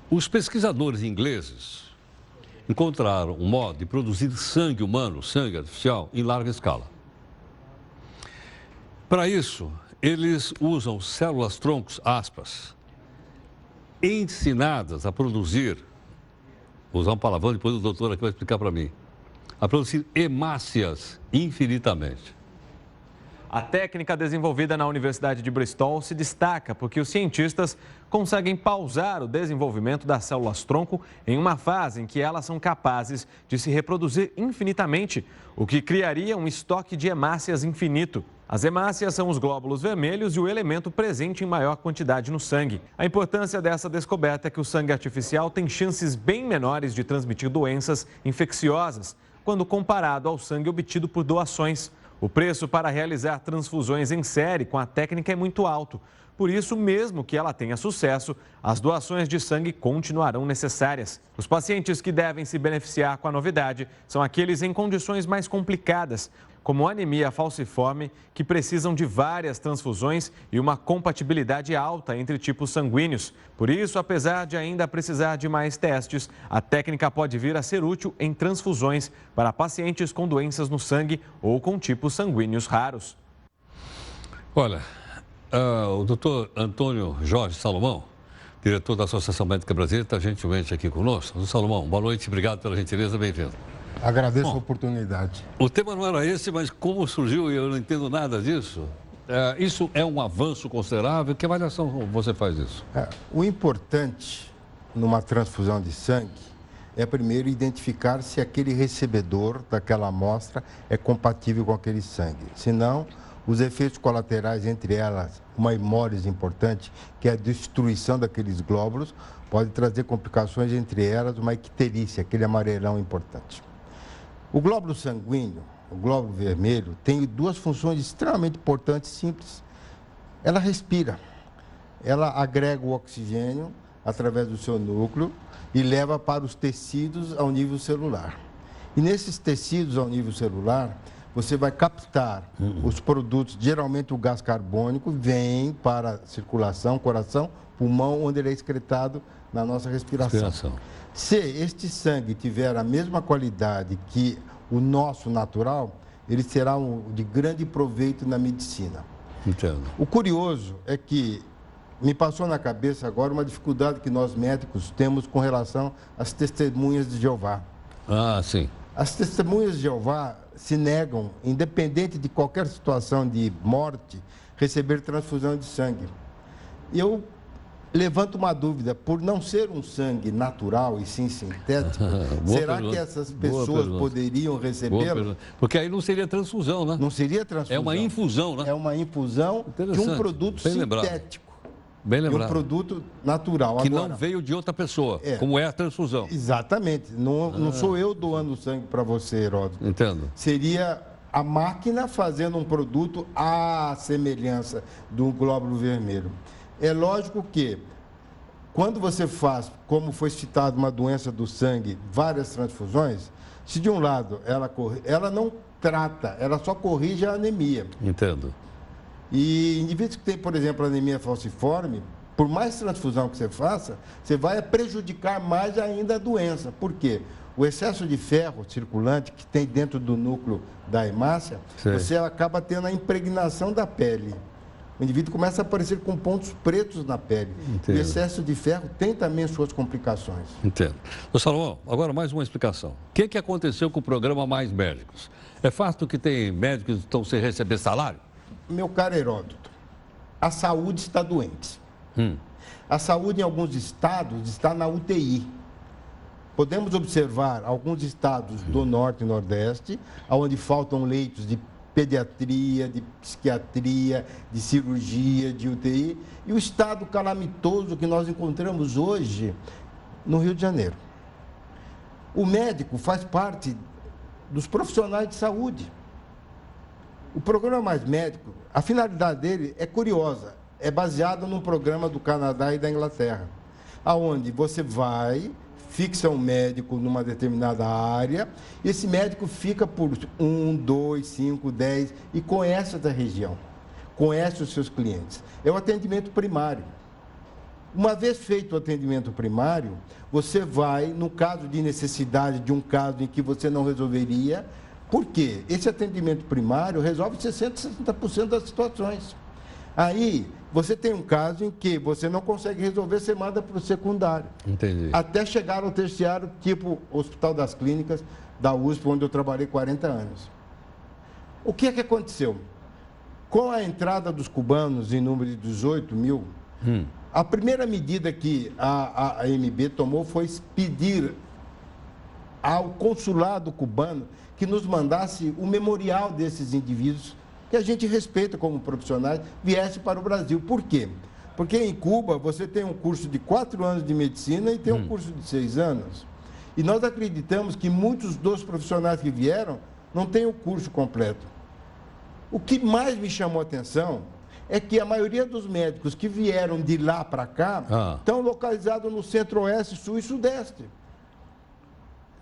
Os pesquisadores ingleses encontraram um modo de produzir sangue humano, sangue artificial, em larga escala. Para isso, eles usam células-troncos, aspas, ensinadas a produzir, vou usar um palavrão, depois o doutor aqui vai explicar para mim, a produzir hemácias infinitamente. A técnica desenvolvida na Universidade de Bristol se destaca porque os cientistas conseguem pausar o desenvolvimento das células-tronco em uma fase em que elas são capazes de se reproduzir infinitamente, o que criaria um estoque de hemácias infinito. As hemácias são os glóbulos vermelhos e o elemento presente em maior quantidade no sangue. A importância dessa descoberta é que o sangue artificial tem chances bem menores de transmitir doenças infecciosas quando comparado ao sangue obtido por doações. O preço para realizar transfusões em série com a técnica é muito alto. Por isso, mesmo que ela tenha sucesso, as doações de sangue continuarão necessárias. Os pacientes que devem se beneficiar com a novidade são aqueles em condições mais complicadas, como anemia falciforme, que precisam de várias transfusões e uma compatibilidade alta entre tipos sanguíneos. Por isso, apesar de ainda precisar de mais testes, a técnica pode vir a ser útil em transfusões para pacientes com doenças no sangue ou com tipos sanguíneos raros. Olha, o doutor Antônio Jorge Salomão, diretor da Associação Médica Brasileira, está gentilmente aqui conosco. Doutor Salomão, boa noite, obrigado pela gentileza, bem-vindo. Agradeço a oportunidade. O tema não era esse, mas como surgiu e eu não entendo nada disso, isso é um avanço considerável? Que avaliação você faz disso? O importante numa transfusão de sangue é primeiro identificar se aquele recebedor daquela amostra é compatível com aquele sangue. Senão, os efeitos colaterais, entre elas, uma hemólise importante, que é a destruição daqueles glóbulos, pode trazer complicações, entre elas uma icterícia, aquele amarelão importante. O glóbulo sanguíneo, o glóbulo vermelho, tem duas funções extremamente importantes e simples. Ela respira, ela agrega o oxigênio através do seu núcleo e leva para os tecidos ao nível celular. E nesses tecidos ao nível celular, você vai captar os produtos, geralmente o gás carbônico, vem para a circulação, coração, pulmão, onde ele é excretado na nossa respiração. Se este sangue tiver a mesma qualidade que o nosso natural, ele será de grande proveito na medicina. Entendo. O curioso é que me passou na cabeça agora uma dificuldade que nós médicos temos com relação às testemunhas de Jeová. Ah, sim. As testemunhas de Jeová se negam, independente de qualquer situação de morte, receber transfusão de sangue. Eu levanto uma dúvida, por não ser um sangue natural e sim sintético, será que essas pessoas poderiam recebê-lo? Porque aí não seria transfusão, né? Não seria transfusão. É uma infusão, né? É uma infusão de um produto sintético. Bem lembrado. De um produto natural. Que agora, não veio de outra pessoa, como é a transfusão. Exatamente. Não sou eu doando sangue para você, Heródoto. Entendo. Seria a máquina fazendo um produto à semelhança do glóbulo vermelho. É lógico que, quando você faz, como foi citado, uma doença do sangue, várias transfusões, se de um lado ela não trata, ela só corrige a anemia. Entendo. E indivíduos que têm, por exemplo, anemia falciforme, por mais transfusão que você faça, você vai prejudicar mais ainda a doença. Por quê? O excesso de ferro circulante que tem dentro do núcleo da hemácia, você acaba tendo a impregnação da pele. O indivíduo começa a aparecer com pontos pretos na pele. Entendo. O excesso de ferro tem também suas complicações. Entendo. Doutor Salomão, agora mais uma explicação. O que aconteceu com o programa Mais Médicos? É fato que tem médicos que estão sem receber salário? Meu caro Heródoto, a saúde está doente. A saúde em alguns estados está na UTI. Podemos observar alguns estados do Norte e Nordeste, onde faltam leitos de pediatria, de psiquiatria, de cirurgia, de UTI, e o estado calamitoso que nós encontramos hoje no Rio de Janeiro. O médico faz parte dos profissionais de saúde. O programa Mais Médico, a finalidade dele é curiosa, é baseada num programa do Canadá e da Inglaterra, aonde você vai, fixa um médico numa determinada área, e esse médico fica por 1, 2, 5, 10 e conhece essa região, conhece os seus clientes. É o atendimento primário. Uma vez feito o atendimento primário, você vai, no caso de necessidade de um caso em que você não resolveria, por quê? Esse atendimento primário resolve 60%, 60% das situações. Aí, você tem um caso em que você não consegue resolver, você manda para o secundário. Entendi. Até chegar ao terciário, tipo Hospital das Clínicas, da USP, onde eu trabalhei 40 anos. O que é que aconteceu? Com a entrada dos cubanos em número de 18 mil, a primeira medida que a AMB tomou foi pedir ao consulado cubano que nos mandasse o memorial desses indivíduos, que a gente respeita como profissionais, viesse para o Brasil. Por quê? Porque em Cuba você tem um curso de 4 anos de medicina e tem um curso de 6 anos. E nós acreditamos que muitos dos profissionais que vieram não têm o curso completo. O que mais me chamou a atenção é que a maioria dos médicos que vieram de lá para cá estão localizados no centro-oeste, sul e sudeste.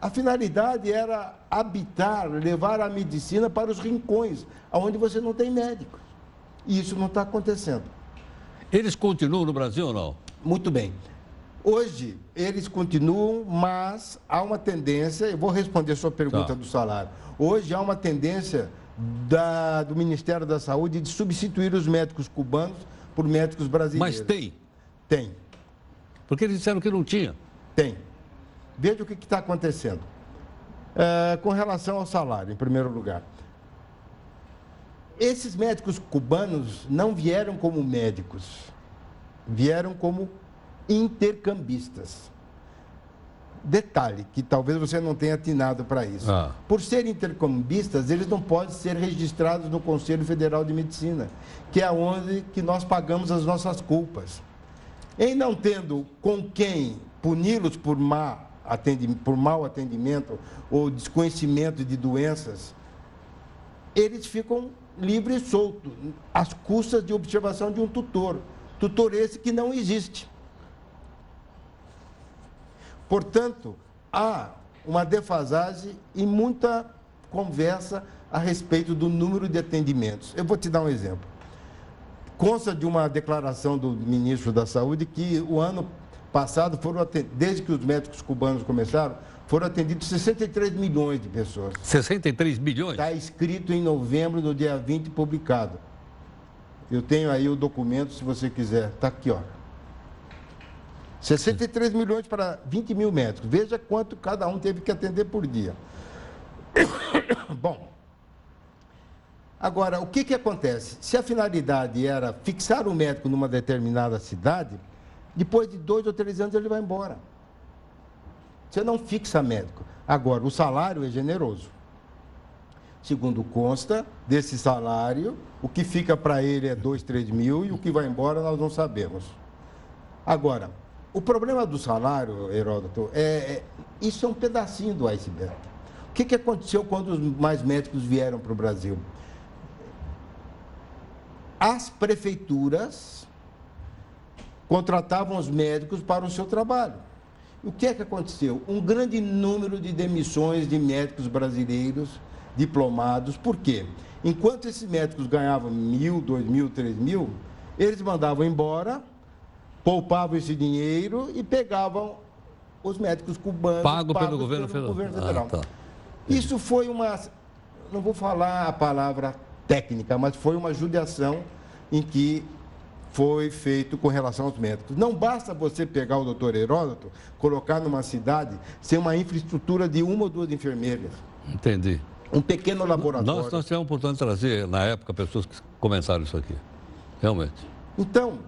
A finalidade era habitar, levar a medicina para os rincões, onde você não tem médicos. E isso não está acontecendo. Eles continuam no Brasil ou não? Muito bem. Hoje, eles continuam, mas há uma tendência, eu vou responder a sua pergunta do salário. Hoje há uma tendência do Ministério da Saúde de substituir os médicos cubanos por médicos brasileiros. Mas tem? Tem. Porque eles disseram que não tinha. Tem. Veja o que está acontecendo. Com relação ao salário, em primeiro lugar. Esses médicos cubanos não vieram como médicos, vieram como intercambistas. Detalhe, que talvez você não tenha atinado para isso. Por serem intercambistas, eles não podem ser registrados no Conselho Federal de Medicina, que é onde que nós pagamos as nossas culpas. Em não tendo com quem puni-los por mau atendimento ou desconhecimento de doenças, eles ficam livres e soltos, às custas de observação de um tutor. Tutor esse que não existe. Portanto, há uma defasagem e muita conversa a respeito do número de atendimentos. Eu vou te dar um exemplo. Consta de uma declaração do ministro da Saúde que o ano passado, desde que os médicos cubanos começaram, foram atendidos 63 milhões de pessoas. 63 milhões? Está escrito em novembro, no dia 20, publicado. Eu tenho aí o documento, se você quiser. Está aqui, ó. 63 milhões para 20 mil médicos. Veja quanto cada um teve que atender por dia. Bom, agora, o que acontece? Se a finalidade era fixar o médico numa determinada cidade, depois de 2 ou 3 anos ele vai embora. Você não fixa médico. Agora, o salário é generoso. Segundo consta, desse salário, o que fica para ele é 2, 3 mil e o que vai embora nós não sabemos. Agora, o problema do salário, Heródoto, isso é um pedacinho do iceberg. O que aconteceu quando os mais médicos vieram para o Brasil? As prefeituras contratavam os médicos para o seu trabalho. O que aconteceu? Um grande número de demissões de médicos brasileiros diplomados. Por quê? Enquanto esses médicos ganhavam 1.000, 2.000, 3.000, eles mandavam embora, poupavam esse dinheiro e pegavam os médicos cubanos pagos pelo governo federal. Isso foi uma, não vou falar a palavra técnica, mas foi uma judiação em que foi feito com relação aos médicos. Não basta você pegar o doutor Heródoto, colocar numa cidade sem uma infraestrutura de 1 ou 2 enfermeiras. Entendi. Um pequeno laboratório. Nós tivemos oportunidade de trazer, na época, pessoas que começaram isso aqui. Realmente. Então,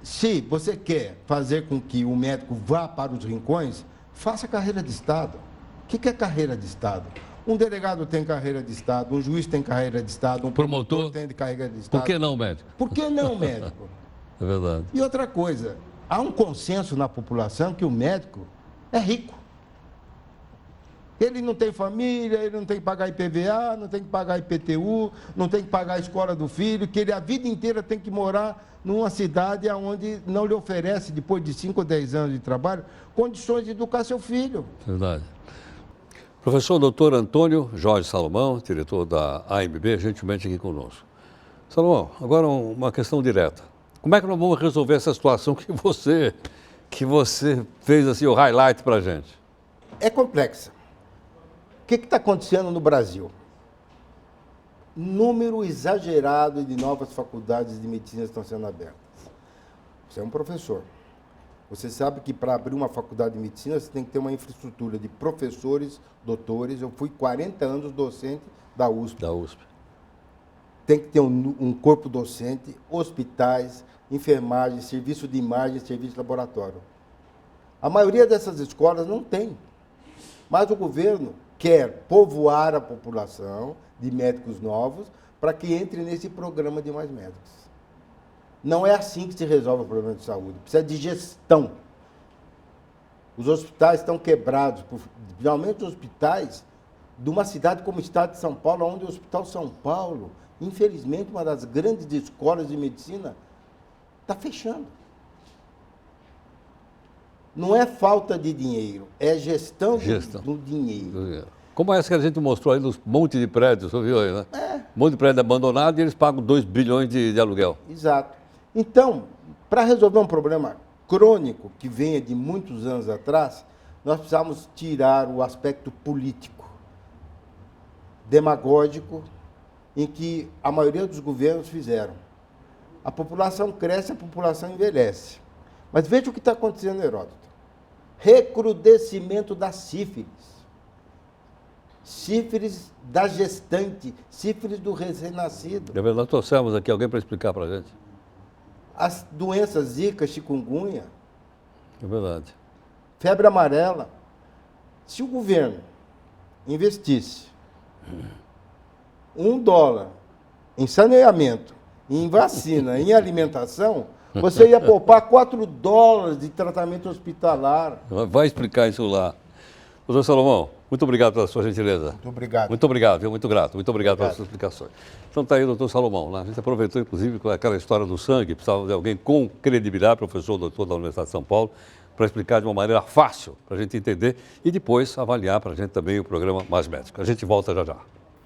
se você quer fazer com que o médico vá para os rincões, faça carreira de Estado. O que é carreira de Estado? Um delegado tem carreira de Estado, um juiz tem carreira de Estado, um promotor tem carreira de Estado. Por que não médico? Por que não médico? É verdade. E outra coisa, há um consenso na população que o médico é rico. Ele não tem família, ele não tem que pagar IPVA, não tem que pagar IPTU, não tem que pagar a escola do filho, que ele a vida inteira tem que morar numa cidade onde não lhe oferece, depois de 5 ou 10 anos de trabalho, condições de educar seu filho. Verdade. Professor doutor Antônio Jorge Salomão, diretor da AMB, gentilmente aqui conosco. Salomão, agora uma questão direta. Como é que nós vamos resolver essa situação que você fez assim o highlight para a gente? É complexa. O que está acontecendo no Brasil? Número exagerado de novas faculdades de medicina estão sendo abertas. Você é um professor. Você sabe que para abrir uma faculdade de medicina você tem que ter uma infraestrutura de professores, doutores. Eu fui 40 anos docente da USP. Tem que ter um corpo docente, hospitais, enfermagem, serviço de imagem, serviço de laboratório. A maioria dessas escolas não tem. Mas o governo quer povoar a população de médicos novos para que entre nesse programa de mais médicos. Não é assim que se resolve o problema de saúde. Precisa de gestão. Os hospitais estão quebrados, principalmente os hospitais de uma cidade como o estado de São Paulo, onde o Hospital São Paulo, infelizmente, uma das grandes escolas de medicina, está fechando. Não é falta de dinheiro, é gestão. Do dinheiro. Como essa que a gente mostrou aí nos monte de prédios, você viu aí, né? Um monte de prédio abandonado e eles pagam 2 bilhões de aluguel. Exato. Então, para resolver um problema crônico que venha de muitos anos atrás, nós precisamos tirar o aspecto político, demagógico, em que a maioria dos governos fizeram. A população cresce, a população envelhece. Mas veja o que está acontecendo, Heródoto. Recrudescimento da sífilis. Sífilis da gestante, sífilis do recém-nascido. É verdade, nós trouxemos aqui alguém para explicar para a gente. As doenças Zika, chikungunya. É verdade. Febre amarela. Se o governo investisse $1 em saneamento, em vacina, em alimentação, você ia poupar $4 de tratamento hospitalar. Vai explicar isso lá. Doutor Salomão, muito obrigado pela sua gentileza. Muito obrigado. Muito obrigado, viu? Muito grato. Muito obrigado pelas suas explicações. Então está aí o doutor Salomão. Né? A gente aproveitou, inclusive, com aquela história do sangue, precisava de alguém com credibilidade, professor, doutor da Universidade de São Paulo, para explicar de uma maneira fácil, para a gente entender e depois avaliar para a gente também o programa Mais Médico. A gente volta já já.